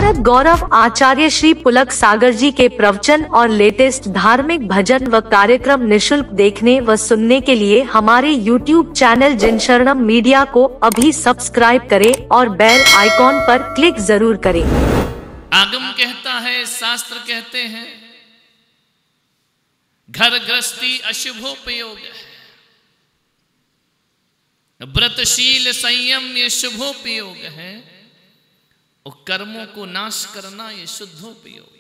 भारत गौरव आचार्य श्री पुलक सागर जी के प्रवचन और लेटेस्ट धार्मिक भजन व कार्यक्रम निशुल्क देखने व सुनने के लिए हमारे YouTube चैनल जिन शरणम मीडिया को अभी सब्सक्राइब करें और बेल आइकॉन पर क्लिक जरूर करें। आगम कहता है, शास्त्र कहते हैं, घर गृहस्थी अशुभोपयोग है, व्रतशील संयम ये शुभोपयोग है, और कर्मों को नाश करना ये शुद्धोपयोग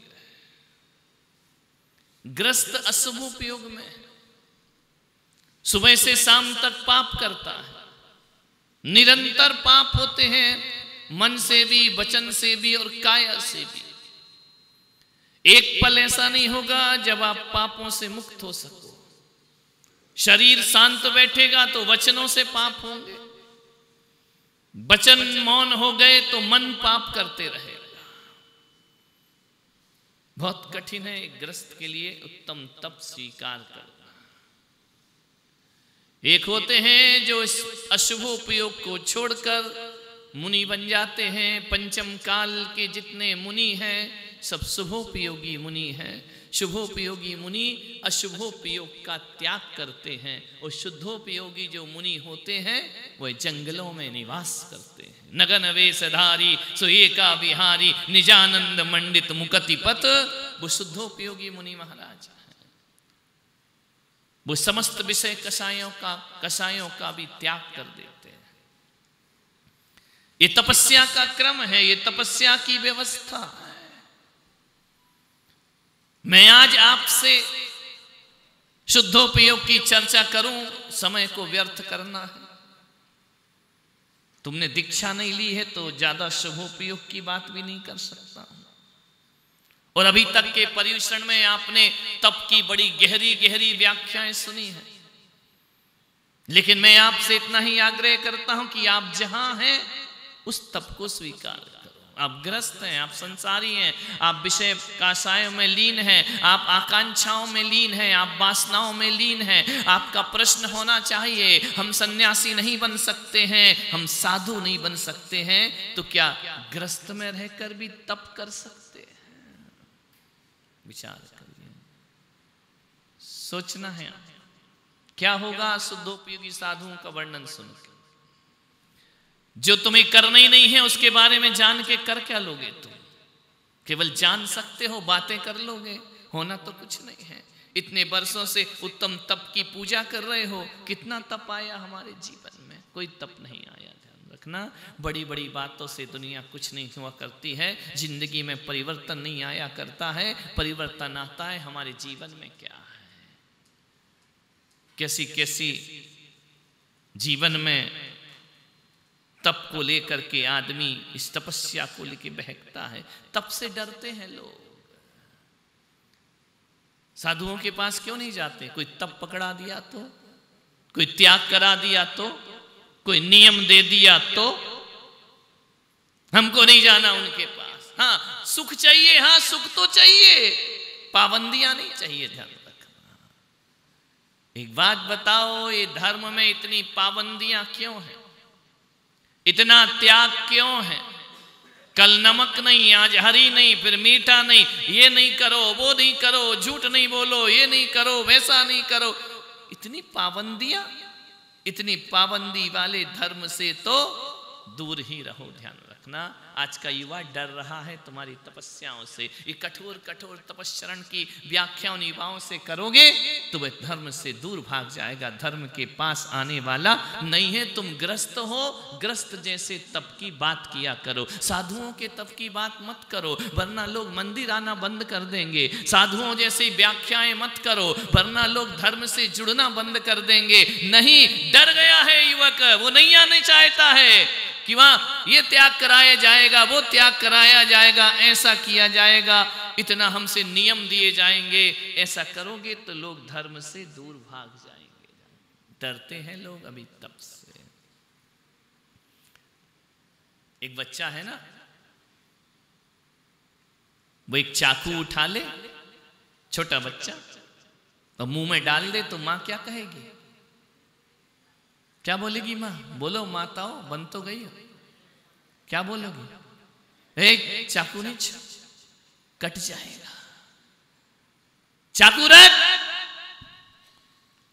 है। ग्रस्त अशुभोपयोग में सुबह से शाम तक पाप करता है, निरंतर पाप होते हैं, मन से भी, वचन से भी और काया से भी। एक पल ऐसा नहीं होगा जब आप पापों से मुक्त हो सको। शरीर शांत बैठेगा तो वचनों से पाप होंगे, वचन मौन हो गए तो मन पाप करते रहेगा। बहुत कठिन है एक गृहस्थ के लिए उत्तम तप स्वीकार करना। एक होते हैं जो इस अशुभोपयोग को छोड़कर मुनि बन जाते हैं। पंचम काल के जितने मुनि हैं सब शुभोपयोगी मुनि हैं। शुभोपयोगी मुनि अशुभोपयोग का त्याग करते हैं, और शुद्धोपयोगी जो मुनि होते हैं वह जंगलों में निवास करते हैं। नगन वेशधारी सो एका विहारी निजानंद मंडित मुकतिपत, वो शुद्धोपयोगी मुनि महाराज हैं। वो समस्त विषय कषायों का भी त्याग कर देते हैं। ये तपस्या का क्रम है, ये तपस्या की व्यवस्था है। मैं आज आपसे शुद्धोपयोग की चर्चा करूं, समय को व्यर्थ करना है। तुमने दीक्षा नहीं ली है तो ज्यादा शुभोपयोग की बात भी नहीं कर सकता हूं। और अभी तक के पर्युषण में आपने तप की बड़ी गहरी गहरी व्याख्याएं सुनी है, लेकिन मैं आपसे इतना ही आग्रह करता हूं कि आप जहां हैं उस तप को स्वीकार करो। आप ग्रस्त हैं, आप संसारी हैं, आप विषय काषायों में लीन हैं, आप आकांक्षाओं में लीन हैं, आप वासनाओं में लीन हैं। आपका प्रश्न होना चाहिए, हम सन्यासी नहीं बन सकते हैं, हम साधु नहीं बन सकते हैं, तो क्या ग्रस्त में रहकर भी तप कर सकते हैं? विचार करिए, सोचना है क्या होगा शुद्धोपयोगी साधुओं का वर्णन सुनकर। जो तुम्हें करना ही नहीं है उसके बारे में जान के कर क्या लोगे? तुम केवल जान सकते हो, बातें कर लोगे, होना तो कुछ नहीं है। इतने वर्षों से उत्तम तप की पूजा कर रहे हो, कितना तप आया हमारे जीवन में? कोई तप नहीं आया। ध्यान रखना, बड़ी बड़ी बातों से दुनिया कुछ नहीं हुआ करती है। जिंदगी में परिवर्तन नहीं आया करता है, परिवर्तन आता है हमारे जीवन में क्या है। कैसी कैसी जीवन में तप को लेकर के आदमी इस तपस्या को लेकर बहकता है। तप से डरते हैं लोग, साधुओं के पास क्यों नहीं जाते? कोई तप पकड़ा दिया तो, कोई त्याग करा दिया तो, कोई नियम दे दिया तो हमको नहीं जाना उनके पास। हाँ सुख चाहिए, हाँ सुख तो चाहिए, पाबंदियां नहीं चाहिए। ध्यान रखना। एक बात बताओ, ये धर्म में इतनी पाबंदियां क्यों हैं? इतना त्याग क्यों है? कल नमक नहीं, आज हरी नहीं, फिर मीठा नहीं, ये नहीं करो, वो नहीं करो, झूठ नहीं बोलो, ये नहीं करो, वैसा नहीं करो। इतनी पाबंदियां, इतनी पाबंदी वाले धर्म से तो दूर ही रहो। ध्यान रखना, आज का युवा डर रहा है तुम्हारी तपस्याओं से। ये कठोर कठोर तपस्चरण की व्याख्याओं युवाओं से करोगे तो वह धर्म से दूर भाग जाएगा, धर्म के पास आने वाला नहीं है। तुम ग्रस्त हो, ग्रस्त जैसे तप की बात किया करो, साधुओं के तप की बात मत करो, वरना लोग मंदिर आना बंद कर देंगे। साधुओं जैसी व्याख्याएं मत करो, वरना लोग धर्म से जुड़ना बंद कर देंगे। नहीं, डर गया है युवक, वो नहीं आने चाहता है कि वहां ये त्याग कराया जाएगा, वो त्याग कराया जाएगा, ऐसा किया जाएगा, इतना हमसे नियम दिए जाएंगे। ऐसा करोगे तो लोग धर्म से दूर भाग जाएंगे। डरते हैं लोग अभी तप से। एक बच्चा है ना, वो एक चाकू उठा ले, छोटा बच्चा, और मुंह में डाल दे तो मां क्या कहेगी? क्या बोलेगी माँ? बोलो माताओं, बन तो गई हो, क्या बोलोगी? एक चाकू नहीं कट जाएगा, चाकू रख।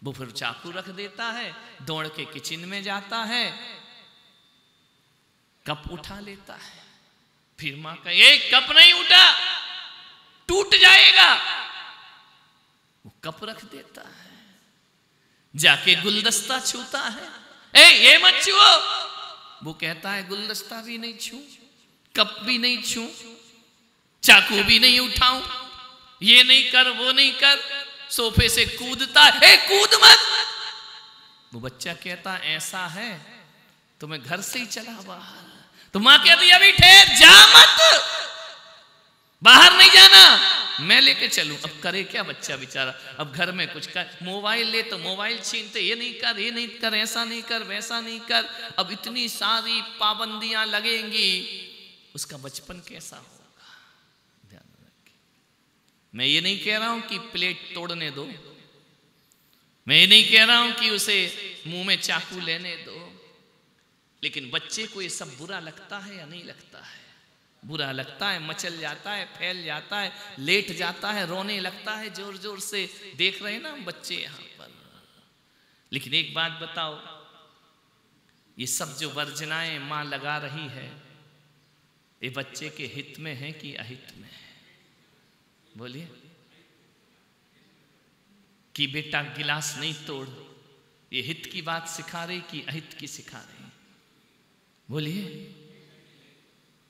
वो फिर चाकू रख देता है, दौड़ के किचन में जाता है, कप उठा लेता है। फिर मां का एक कप नहीं उठा, टूट जाएगा। वो कप रख देता है, जाके गुलदस्ता छूता है, ए ये मत छुओ। वो कहता है गुलदस्ता भी नहीं छू, कप भी नहीं छू, चाकू भी नहीं उठाऊं, ये नहीं कर वो नहीं कर। सोफे से कूदता है, ए कूद मत। वो बच्चा कहता ऐसा है तो मैं घर से ही चला बाहर। तो मां कहती अभी ठहर, जा मत, बाहर नहीं जाना, मैं लेके चलूं। अब करे क्या बच्चा बेचारा, अब घर में कुछ कर, मोबाइल ले तो मोबाइल छीनते, ये नहीं कर ये नहीं कर, ऐसा नहीं कर वैसा नहीं कर। अब इतनी सारी पाबंदियां लगेंगी, उसका बचपन कैसा होगा, ध्यान रखिए। मैं ये नहीं कह रहा हूं कि प्लेट तोड़ने दो, मैं ये नहीं कह रहा हूं कि उसे मुंह में चाकू लेने दो, लेकिन बच्चे को ये सब बुरा लगता है या नहीं लगता है? बुरा लगता है, मचल जाता है, फैल जाता है, लेट जाता है, रोने लगता है जोर जोर से। देख रहे हैं ना बच्चे यहां पर। लेकिन एक बात बताओ, ये सब जो वर्जनाएं मां लगा रही है, ये बच्चे के हित में है कि अहित में है? बोलिए। कि बेटा गिलास नहीं तोड़, ये हित की बात सिखा रही कि अहित की सिखा रही? बोलिए।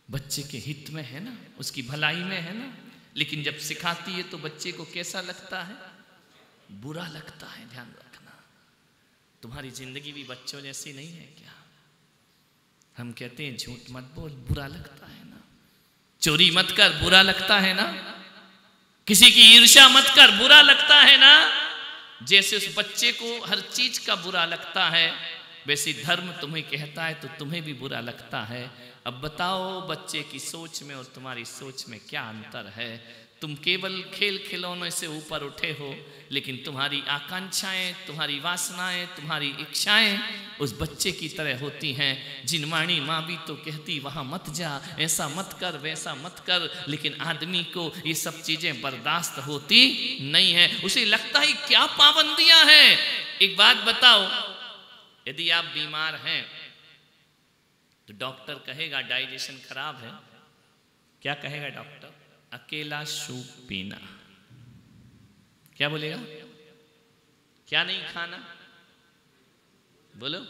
बच्चे के हित में है ना, उसकी भलाई में है ना। लेकिन जब सिखाती है तो बच्चे को कैसा लगता है? बुरा लगता है। ध्यान रखना, तुम्हारी जिंदगी भी बच्चों जैसी नहीं है क्या? हम कहते हैं झूठ मत बोल, बुरा लगता है ना। चोरी मत कर, बुरा लगता है ना। किसी की ईर्ष्या मत कर, बुरा लगता है ना। जैसे उस बच्चे को हर चीज का बुरा लगता है, वैसे धर्म तुम्हें कहता है तो तुम्हें भी बुरा लगता है। अब बताओ बच्चे की सोच में और तुम्हारी सोच में क्या अंतर है? तुम केवल खेल खिलौनों से ऊपर उठे हो, लेकिन तुम्हारी आकांक्षाएं, तुम्हारी वासनाएं, तुम्हारी इच्छाएं उस बच्चे की तरह होती हैं। जिनवाणी माँ भी तो कहती वहां मत जा, ऐसा मत कर वैसा मत कर, लेकिन आदमी को ये सब चीजें बर्दाश्त होती नहीं है। उसे लगता है क्या पाबंदियां हैं। एक बात बताओ, यदि आप बीमार हैं तो डॉक्टर कहेगा डाइजेशन खराब है, क्या कहेगा डॉक्टर? अकेला सूप पीना। क्या बोलेगा? क्या नहीं खाना? बोलो।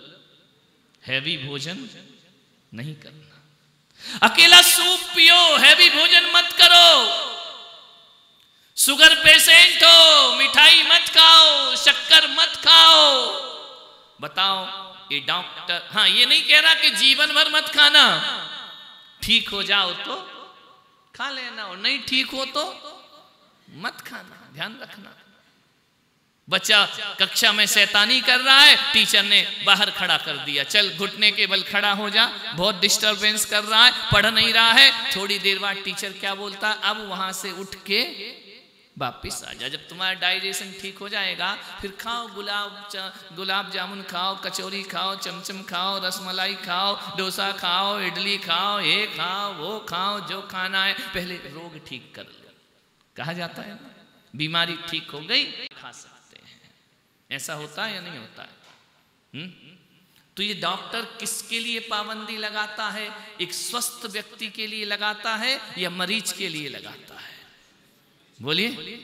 हैवी भोजन नहीं करना। अकेला सूप पियो, हैवी भोजन मत करो। शुगर पेशेंट हो, मिठाई मत खाओ, शक्कर मत खाओ। बताओ ये डॉक्टर, हाँ ये नहीं कह रहा कि जीवन भर मत खाना, ठीक हो जाओ तो खा लेना और नहीं ठीक हो तो मत खाना। ध्यान रखना। बच्चा कक्षा में शैतानी कर रहा है, टीचर ने बाहर खड़ा कर दिया, चल घुटने के बल खड़ा हो जा, बहुत डिस्टरबेंस कर रहा है, पढ़ नहीं रहा है। थोड़ी देर बाद टीचर क्या बोलता? अब वहां से उठ के वापिस आ जा। जब तुम्हारा डाइजेशन ठीक हो जाएगा फिर खाओ, गुलाब जामुन खाओ, कचौरी खाओ, चमचम खाओ, रसमलाई खाओ, डोसा खाओ, इडली खाओ, ये खाओ वो खाओ, जो खाना है। पहले रोग ठीक कर लो। कहा जाता है बीमारी ठीक हो गई खा सकते हैं। ऐसा होता है या नहीं होता है? तो ये डॉक्टर किसके लिए पाबंदी लगाता है? एक स्वस्थ व्यक्ति के लिए लगाता है या मरीज के लिए लगाता है? बोलिए।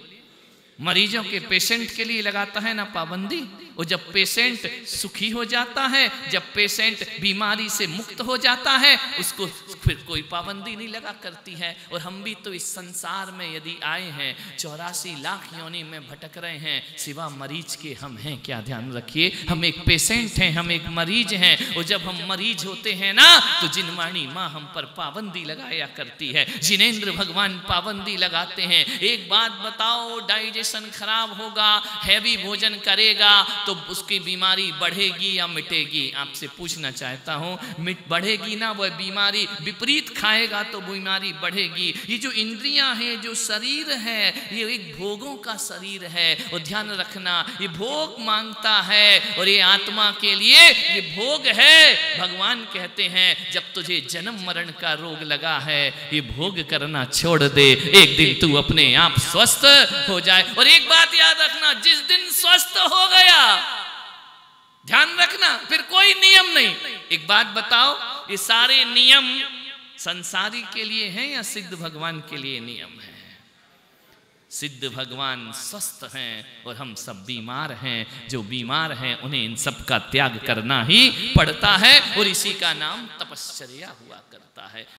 मरीजों के, पेशेंट के लिए लगाता है ना पाबंदी। और जब पेशेंट सुखी हो जाता है, जब पेशेंट बीमारी से मुक्त हो जाता है, उसको फिर कोई पाबंदी नहीं लगा करती है। और हम भी तो इस संसार में यदि आए हैं, 84 लाख योनि में भटक रहे हैं, सिवा मरीज के हम हैं क्या? ध्यान रखिए, हम एक पेशेंट हैं, हम एक मरीज हैं। और जब हम मरीज होते हैं ना, तो जिनवाणी माँ हम पर पाबंदी लगाया करती है, जिनेंद्र भगवान पाबंदी लगाते हैं। एक बात बताओ, डाइजेशन खराब होगा, हैवी भोजन करेगा तो उसकी बीमारी बढ़ेगी या मिटेगी? आपसे पूछना चाहता हूं, बढ़ेगी ना वह बीमारी, विपरीत खाएगा तो बीमारी बढ़ेगी। ये जो इंद्रियां हैं, जो शरीर है, ये एक भोगों का शरीर है। और ध्यान रखना, ये भोग मांगता है और ये आत्मा के लिए ये भोग है। भगवान कहते हैं जब तुझे जन्म मरण का रोग लगा है, ये भोग करना छोड़ दे, एक दिन तू अपने आप स्वस्थ हो जाए। और एक बात याद रखना, जिस दिन स्वस्थ हो गया, ध्यान रखना, फिर कोई नियम नहीं। एक बात बताओ, ये सारे नियम संसारी के लिए हैं या सिद्ध भगवान के लिए नियम है? सिद्ध भगवान स्वस्थ हैं और हम सब बीमार हैं। जो बीमार हैं उन्हें इन सब का त्याग करना ही पड़ता है और इसी का नाम तपश्चर्या हुआ करता है।